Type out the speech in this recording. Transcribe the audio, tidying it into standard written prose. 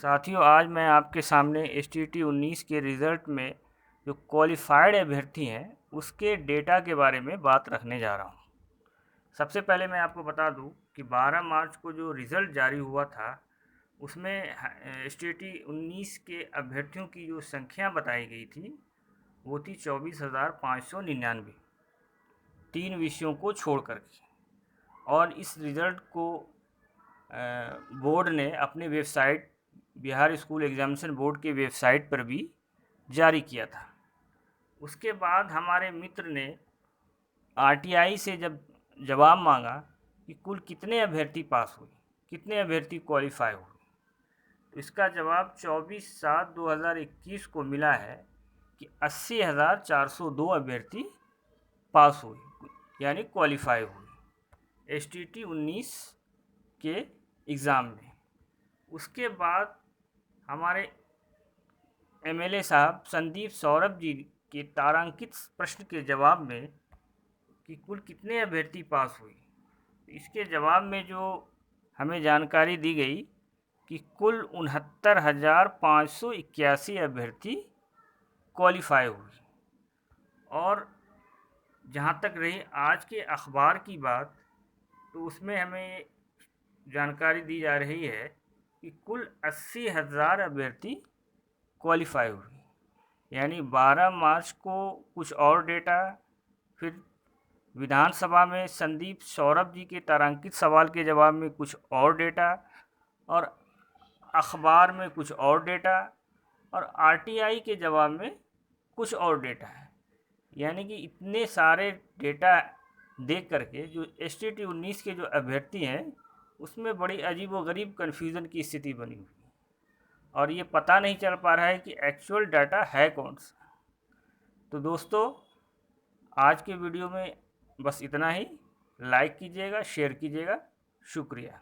साथियों, आज मैं आपके सामने STT 19 के रिज़ल्ट में जो क्वालिफ़ाइड अभ्यर्थी हैं उसके डेटा के बारे में बात रखने जा रहा हूँ। सबसे पहले मैं आपको बता दूँ कि 12 मार्च को जो रिज़ल्ट जारी हुआ था उसमें STT 19 के अभ्यर्थियों की जो संख्या बताई गई थी वो थी 24,599, 3 विषयों को छोड़ कर के। और इस रिज़ल्ट को बोर्ड ने अपने website, Bihar school examination board के वेबसाइट पर भी जारी किया था। उसके बाद हमारे मित्र ने RTI से जब जवाब मांगा कि कुल कितने अभ्यर्थी पास हुए, कितने अभ्यर्थी क्वालिफाई हुए, तो इसका जवाब 24/7/2021 को मिला है कि 80,402 अभ्यर्थी पास हुए, यानी क्वालिफाई हुए STT 19 के एग्ज़ाम में। उसके बाद हमारे MLA साहब संदीप सौरभ जी के तारांकित प्रश्न के जवाब में कि कुल कितने अभ्यर्थी पास हुए, इसके जवाब में जो हमें जानकारी दी गई कि कुल 69,581 अभ्यर्थी क्वालिफाई हुए। और जहाँ तक रही आज के अखबार की बात, तो उसमें हमें जानकारी दी जा रही है कि कुल 80,000 अभ्यर्थी क्वालिफाई हुए, यानी 12 मार्च को कुछ और डेटा, फिर विधानसभा में संदीप सौरभ जी के तारांकित सवाल के जवाब में कुछ और डेटा, और अखबार में कुछ और डेटा, और RTI के जवाब में कुछ और डेटा है। यानी कि इतने सारे डेटा देख करके जो STT 19 के जो अभ्यर्थी हैं उसमें बड़ी अजीबोगरीब कन्फ्यूज़न की स्थिति बनी हुई है, और ये पता नहीं चल पा रहा है कि एक्चुअल डाटा है कौन सा। तो दोस्तों, आज के वीडियो में बस इतना ही। लाइक कीजिएगा, शेयर कीजिएगा। शुक्रिया।